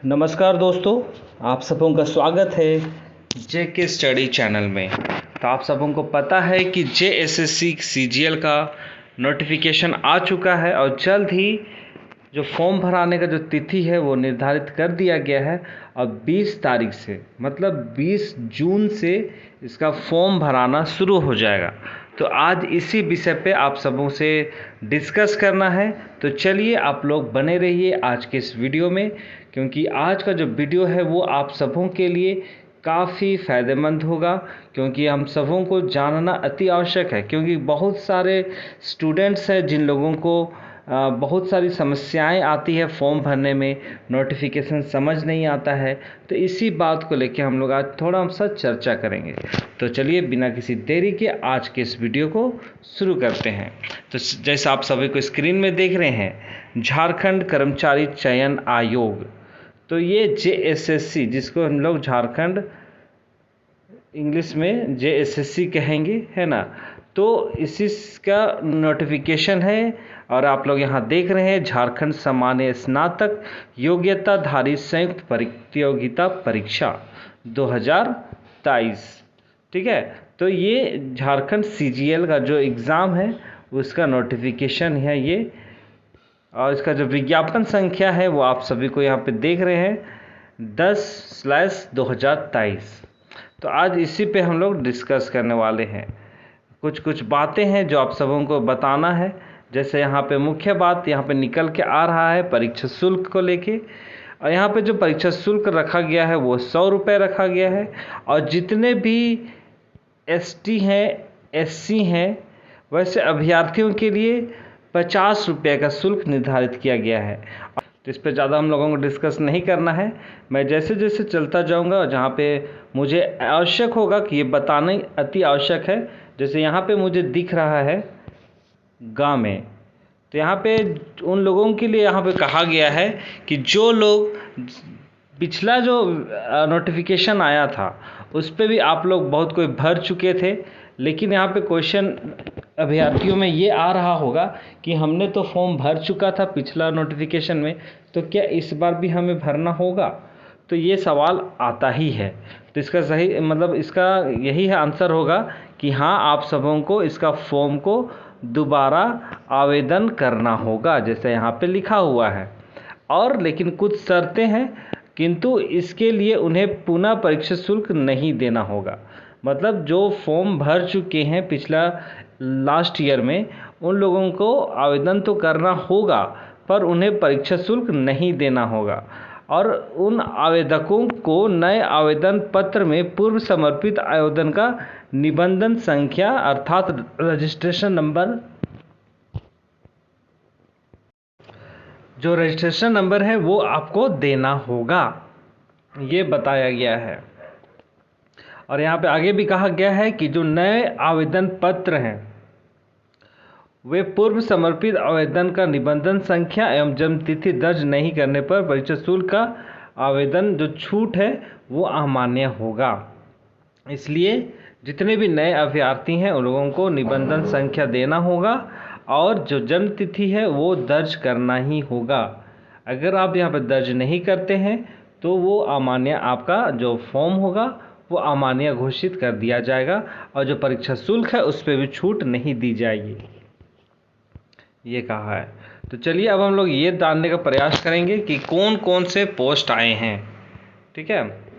नमस्कार दोस्तों, आप सबों का स्वागत है जेके स्टडी चैनल में। तो आप सबों को पता है कि जेएसएससी सीजीएल का नोटिफिकेशन आ चुका है और जल्द ही जो फॉर्म भराने का जो तिथि है वो निर्धारित कर दिया गया है। अब 20 तारीख से मतलब 20 जून से इसका फॉर्म भराना शुरू हो जाएगा। तो आज इसी विषय पे आप सबों से डिस्कस करना है। तो चलिए आप लोग बने रहिए आज के इस वीडियो में, क्योंकि आज का जो वीडियो है वो आप सबों के लिए काफ़ी फ़ायदेमंद होगा, क्योंकि हम सबों को जानना अति आवश्यक है। क्योंकि बहुत सारे स्टूडेंट्स हैं जिन लोगों को बहुत सारी समस्याएं आती है फॉर्म भरने में, नोटिफिकेशन समझ नहीं आता है। तो इसी बात को लेकर हम लोग आज थोड़ा सा चर्चा करेंगे। तो चलिए बिना किसी देरी के आज के इस वीडियो को शुरू करते हैं। तो जैसा आप सभी को स्क्रीन में देख रहे हैं, झारखंड कर्मचारी चयन आयोग, तो ये जेएसएससी जिसको हम लोग झारखंड इंग्लिश में जेएसएससी कहेंगे, है ना। तो इसी का नोटिफिकेशन है और आप लोग यहाँ देख रहे हैं झारखंड सामान्य स्नातक योग्यताधारी संयुक्त प्रतियोगिता परीक्षा 2023। ठीक है, तो ये झारखंड सीजीएल का जो एग्ज़ाम है उसका नोटिफिकेशन है ये, और इसका जो विज्ञापन संख्या है वो आप सभी को यहाँ पे देख रहे हैं 10/2023। तो आज इसी पे हम लोग डिस्कस करने वाले हैं। कुछ बातें हैं जो आप सबों को बताना है। जैसे यहाँ पे मुख्य बात यहाँ पे निकल के आ रहा है परीक्षा शुल्क को लेके, और यहाँ पे जो परीक्षा शुल्क रखा गया है वो 100 रुपये रखा गया है। और जितने भी एसटी हैं, एससी हैं, वैसे अभ्यर्थियों के लिए 50 रुपये का शुल्क निर्धारित किया गया है। तो इस पर ज़्यादा हम लोगों को डिस्कस नहीं करना है। मैं जैसे जैसे चलता जाऊंगा और जहाँ पे मुझे आवश्यक होगा कि ये बताना अति आवश्यक है। जैसे यहाँ पे मुझे दिख रहा है गाँव में, तो यहाँ पे उन लोगों के लिए यहाँ पे कहा गया है कि जो लोग पिछला जो नोटिफिकेशन आया था उस पर भी आप लोग बहुत कोई भर चुके थे, लेकिन यहाँ पे क्वेश्चन अभ्यर्थियों में ये आ रहा होगा कि हमने तो फॉर्म भर चुका था पिछला नोटिफिकेशन में, तो क्या इस बार भी हमें भरना होगा। तो ये सवाल आता ही है। तो इसका सही मतलब इसका यही है आंसर होगा कि हाँ, आप सबों को इसका फॉर्म को दोबारा आवेदन करना होगा जैसे यहाँ पे लिखा हुआ है। और लेकिन कुछ शर्तें हैं, किंतु इसके लिए उन्हें पुनः परीक्षा शुल्क नहीं देना होगा। मतलब जो फॉर्म भर चुके हैं पिछला लास्ट ईयर में, उन लोगों को आवेदन तो करना होगा पर उन्हें परीक्षा शुल्क नहीं देना होगा। और उन आवेदकों को नए आवेदन पत्र में पूर्व समर्पित आवेदन का निबंधन संख्या अर्थात रजिस्ट्रेशन नंबर, जो रजिस्ट्रेशन नंबर है वो आपको देना होगा, ये बताया गया है। और यहाँ पे आगे भी कहा गया है कि जो नए आवेदन पत्र हैं वे पूर्व समर्पित आवेदन का निबंधन संख्या एवं जन्म तिथि दर्ज नहीं करने पर परीक्षा शुल्क का आवेदन जो छूट है वो अमान्य होगा। इसलिए जितने भी नए अभ्यर्थी हैं उन लोगों को निबंधन संख्या देना होगा और जो जन्म तिथि है वो दर्ज करना ही होगा। अगर आप यहाँ पर दर्ज नहीं करते हैं तो वो अमान्य, आपका जो फॉर्म होगा वो अमान्य घोषित कर दिया जाएगा और जो परीक्षा शुल्क है उस पर भी छूट नहीं दी जाएगी, ये कहा है। तो चलिए अब हम लोग ये जानने का प्रयास करेंगे कि कौन कौन से पोस्ट आए हैं। ठीक है,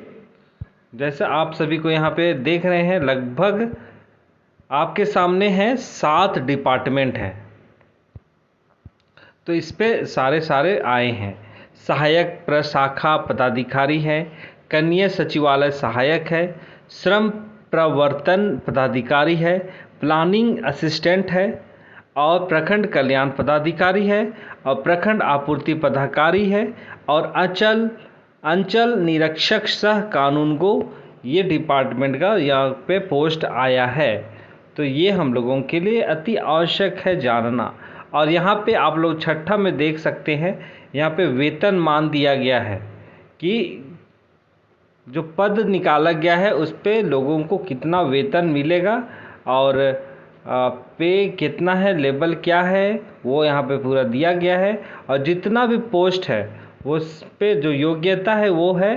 जैसे आप सभी को यहाँ पे देख रहे हैं लगभग आपके सामने हैं 7 डिपार्टमेंट हैं। तो इस पे सारे आए हैं। सहायक प्रशाखा पदाधिकारी है, कनीय सचिवालय सहायक है, श्रम प्रवर्तन पदाधिकारी है, प्लानिंग असिस्टेंट है, और प्रखंड कल्याण पदाधिकारी है, और प्रखंड आपूर्ति पदाधिकारी है, और अंचल निरीक्षक सह कानूनगो, ये डिपार्टमेंट का यहाँ पे पोस्ट आया है। तो ये हम लोगों के लिए अति आवश्यक है जानना। और यहाँ पे आप लोग छठा में देख सकते हैं, यहाँ पे वेतन मान दिया गया है कि जो पद निकाला गया है उस पे लोगों को कितना वेतन मिलेगा और पे कितना है, लेवल क्या है, वो यहाँ पे पूरा दिया गया है। और जितना भी पोस्ट है उस पे जो योग्यता है वो है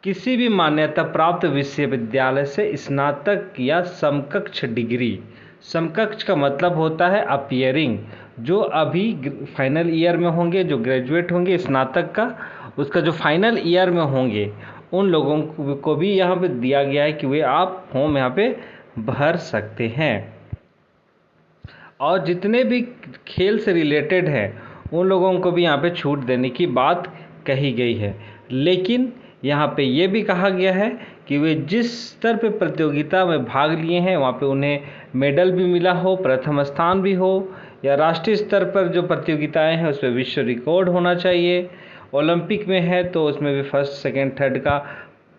किसी भी मान्यता प्राप्त विश्वविद्यालय से स्नातक या समकक्ष डिग्री। समकक्ष का मतलब होता है अपीयरिंग, जो अभी फाइनल ईयर में होंगे, जो ग्रेजुएट होंगे स्नातक का, उसका जो फाइनल ईयर में होंगे, उन लोगों को भी यहाँ पे दिया गया है कि वे आप फॉर्म यहाँ पे भर सकते हैं। और जितने भी खेल से रिलेटेड हैं उन लोगों को भी यहाँ पे छूट देने की बात कही गई है। लेकिन यहाँ पे ये भी कहा गया है कि वे जिस स्तर पे प्रतियोगिता में भाग लिए हैं वहाँ पे उन्हें मेडल भी मिला हो, प्रथम स्थान भी हो, या राष्ट्रीय स्तर पर जो प्रतियोगिताएं हैं उस पर विश्व रिकॉर्ड होना चाहिए। ओलंपिक में है तो उसमें भी फर्स्ट सेकंड थर्ड का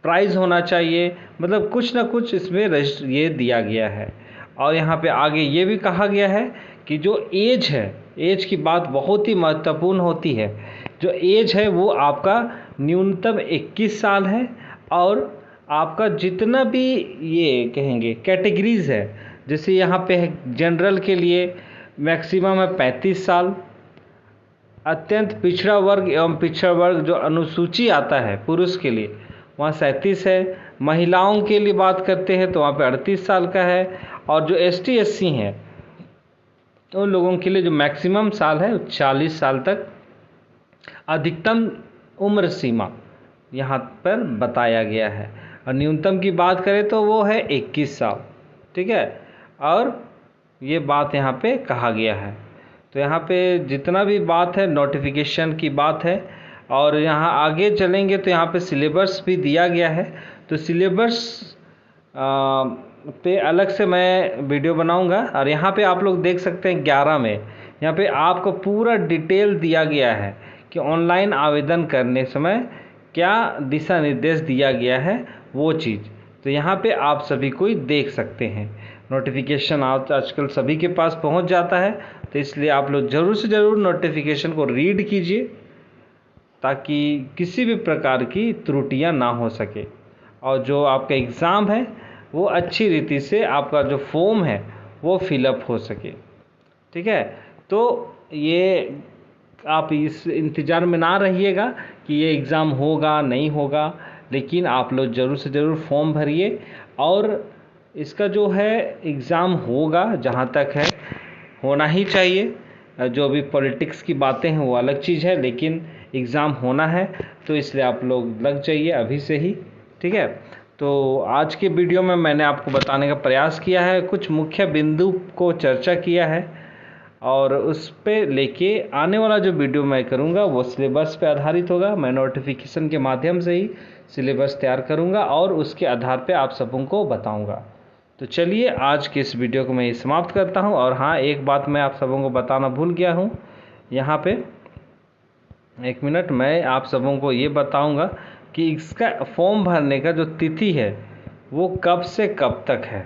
प्राइज़ होना चाहिए। मतलब कुछ ना कुछ इसमें ये दिया गया है। और यहाँ पे आगे ये भी कहा गया है कि जो एज है, एज की बात बहुत ही महत्वपूर्ण होती है। जो एज है वो आपका न्यूनतम 21 साल है, और आपका जितना भी ये कहेंगे कैटेगरीज है, जैसे यहाँ पे है जनरल के लिए मैक्सिमम है 35 साल, अत्यंत पिछड़ा वर्ग एवं पिछड़ा वर्ग जो अनुसूची आता है पुरुष के लिए वहाँ 37 है, महिलाओं के लिए बात करते हैं तो वहाँ पे 38 साल का है, और जो ST SC हैं उन लोगों के लिए जो मैक्सिमम साल है 40 साल तक अधिकतम उम्र सीमा यहाँ पर बताया गया है। और न्यूनतम की बात करें तो वो है 21 साल, ठीक है। और ये बात यहाँ पे कहा गया है। तो यहाँ पे जितना भी बात है नोटिफिकेशन की बात है। और यहाँ आगे चलेंगे तो यहाँ पे सिलेबस भी दिया गया है। तो सिलेबस पे अलग से मैं वीडियो बनाऊंगा। और यहाँ पे आप लोग देख सकते हैं 11 में यहाँ पे आपको पूरा डिटेल दिया गया है कि ऑनलाइन आवेदन करने समय क्या दिशा निर्देश दिया गया है वो चीज़। तो यहाँ पे आप सभी को देख सकते हैं। नोटिफिकेशन आजकल सभी के पास पहुँच जाता है, तो इसलिए आप लोग ज़रूर से ज़रूर नोटिफिकेशन को रीड कीजिए ताकि किसी भी प्रकार की त्रुटियां ना हो सके, और जो आपका एग्ज़ाम है वो अच्छी रीति से आपका जो फॉर्म है वो फिलअप हो सके, ठीक है। तो ये आप इस इंतज़ार में ना रहिएगा कि ये एग्ज़ाम होगा नहीं होगा, लेकिन आप लोग ज़रूर से ज़रूर फॉर्म भरिए। और इसका जो है एग्ज़ाम होगा, जहाँ तक है होना ही चाहिए। जो भी पॉलिटिक्स की बातें हैं वो अलग चीज़ है, लेकिन एग्ज़ाम होना है तो इसलिए आप लोग लग जाइए अभी से ही, ठीक है। तो आज के वीडियो में मैंने आपको बताने का प्रयास किया है, कुछ मुख्य बिंदु को चर्चा किया है, और उस पे लेके आने वाला जो वीडियो मैं करूँगा वो सिलेबस पे आधारित होगा। मैं नोटिफिकेशन के माध्यम से ही सिलेबस तैयार करूँगा और उसके आधार पे आप सबों को बताऊँगा। तो चलिए आज के इस वीडियो को मैं समाप्त करता हूँ। और हाँ, एक बात मैं आप सबों को बताना भूल गया हूँ, यहाँ पे 1 मिनट मैं आप सबों को ये बताऊँगा कि इसका फॉर्म भरने का जो तिथि है वो कब से कब तक है।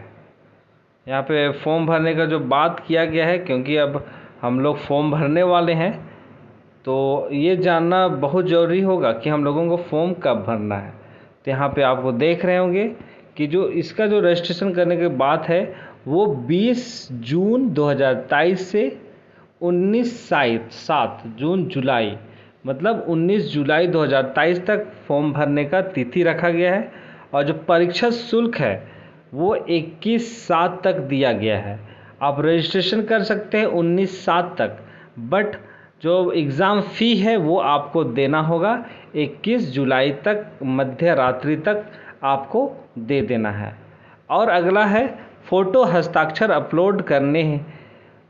यहाँ पे फॉर्म भरने का जो बात किया गया है, क्योंकि अब हम लोग फॉर्म भरने वाले हैं तो ये जानना बहुत ज़रूरी होगा कि हम लोगों को फॉर्म कब भरना है। तो यहाँ पे आपको देख रहे होंगे कि जो इसका जो रजिस्ट्रेशन करने की बात है वो 20 जून 2023 से 7 जून जुलाई, मतलब 19 जुलाई 2023 तक फॉर्म भरने का तिथि रखा गया है। और जो परीक्षा शुल्क है वो 21/7 तक दिया गया है। आप रजिस्ट्रेशन कर सकते हैं 19/7 तक, बट जो एग्ज़ाम फ़ी है वो आपको देना होगा 21 जुलाई तक, मध्य रात्रि तक आपको दे देना है। और अगला है फ़ोटो हस्ताक्षर अपलोड करने हैं।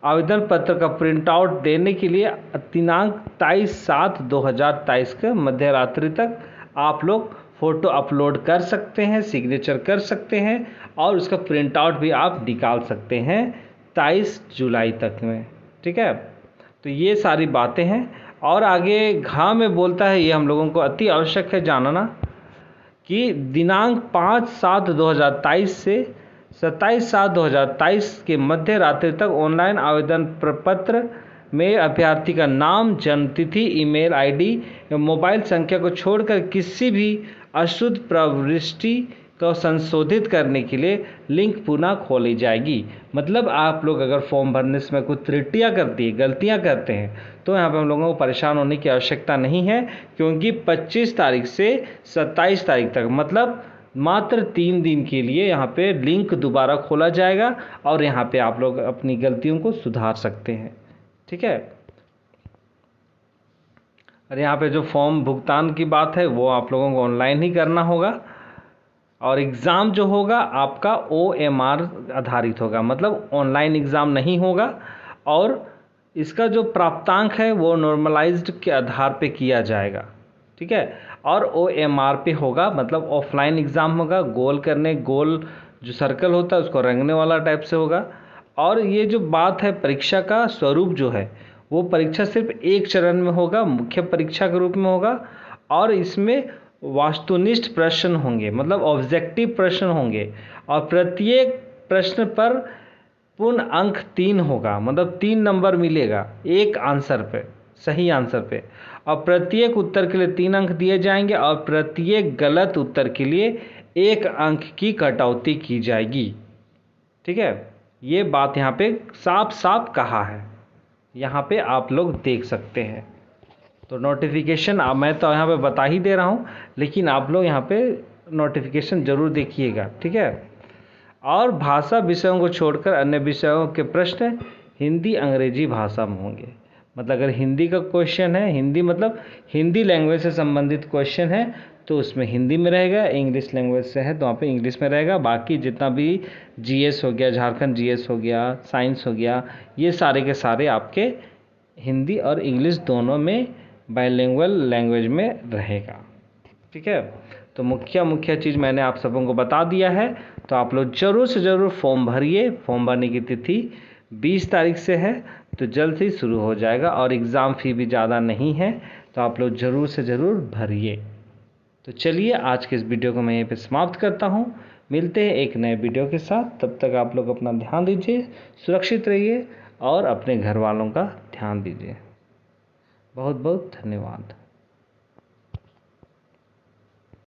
आवेदन पत्र का प्रिंट आउट देने के लिए दिनांक 23/7/2023 के मध्य रात्रि तक आप लोग फ़ोटो अपलोड कर सकते हैं, सिग्नेचर कर सकते हैं, और उसका प्रिंट आउट भी आप निकाल सकते हैं 23 जुलाई तक में, ठीक है। तो ये सारी बातें हैं। और आगे घ में बोलता है, ये हम लोगों को अति आवश्यक है जानना कि दिनांक 5/7/2023 से 27/7/2023 के मध्य रात्रि तक ऑनलाइन आवेदन प्रपत्र में अभ्यर्थी का नाम, जन्मतिथि, ईमेल आईडी या मोबाइल संख्या को छोड़कर किसी भी अशुद्ध प्रविष्टि तो संशोधित करने के लिए लिंक पुनः खोली जाएगी। मतलब आप लोग अगर फॉर्म भरने में कुछ त्रुटियां करती है, गलतियां करते हैं, तो यहाँ पे हम लोगों को परेशान होने की आवश्यकता नहीं है, क्योंकि 25 तारीख से 27 तारीख तक मतलब मात्र 3 दिन के लिए यहाँ पे लिंक दोबारा खोला जाएगा और यहाँ पे आप लोग अपनी गलतियों को सुधार सकते हैं। ठीक है। और यहाँ पे जो फॉर्म भुगतान की बात है वो आप लोगों को ऑनलाइन ही करना होगा, और एग्ज़ाम जो होगा आपका OMR आधारित होगा, मतलब ऑनलाइन एग्ज़ाम नहीं होगा, और इसका जो प्राप्तांक है वो नॉर्मलाइज्ड के आधार पे किया जाएगा। ठीक है। और OMR पे होगा, मतलब ऑफलाइन एग्ज़ाम होगा, गोल जो सर्कल होता है उसको रंगने वाला टाइप से होगा। और ये जो बात है परीक्षा का स्वरूप जो है वो परीक्षा सिर्फ एक चरण में होगा, मुख्य परीक्षा के रूप में होगा, और इसमें वास्तुनिष्ठ प्रश्न होंगे, मतलब ऑब्जेक्टिव प्रश्न होंगे, और प्रत्येक प्रश्न पर पूर्ण अंक 3 होगा, मतलब 3 नंबर मिलेगा एक आंसर पे, सही आंसर पे, और प्रत्येक उत्तर के लिए 3 अंक दिए जाएंगे, और प्रत्येक गलत उत्तर के लिए 1 अंक की कटौती की जाएगी। ठीक है। ये बात यहाँ पे साफ साफ कहा है, यहाँ पे आप लोग देख सकते हैं। तो नोटिफिकेशन मैं तो यहाँ पे बता ही दे रहा हूँ, लेकिन आप लोग यहाँ पे नोटिफिकेशन ज़रूर देखिएगा। ठीक है। और भाषा विषयों को छोड़कर अन्य विषयों के प्रश्न हिंदी अंग्रेजी भाषा में होंगे। मतलब अगर हिंदी का क्वेश्चन है, हिंदी मतलब हिंदी लैंग्वेज से संबंधित क्वेश्चन है तो उसमें हिंदी में रहेगा, इंग्लिश लैंग्वेज से है तो वहाँ पे इंग्लिश में रहेगा। बाकी जितना भी GS हो गया, झारखंड GS हो गया, साइंस हो गया, ये सारे के सारे आपके हिंदी और इंग्लिश दोनों में बाइलिंगुअल लैंग्वेज में रहेगा। ठीक है। तो मुख्य चीज़ मैंने आप सबों को बता दिया है, तो आप लोग ज़रूर से ज़रूर फॉर्म भरिए। फॉर्म भरने की तिथि 20 तारीख से है, तो जल्द ही शुरू हो जाएगा, और एग्ज़ाम फ़ी भी ज़्यादा नहीं है, तो आप लोग ज़रूर से ज़रूर भरिए। तो चलिए आज के इस वीडियो को मैं यहीं पे समाप्त करता हूँ। मिलते हैं एक नए वीडियो के साथ, तब तक आप लोग अपना ध्यान दीजिए, सुरक्षित रहिए और अपने घर वालों का ध्यान दीजिए। बहुत बहुत धन्यवाद।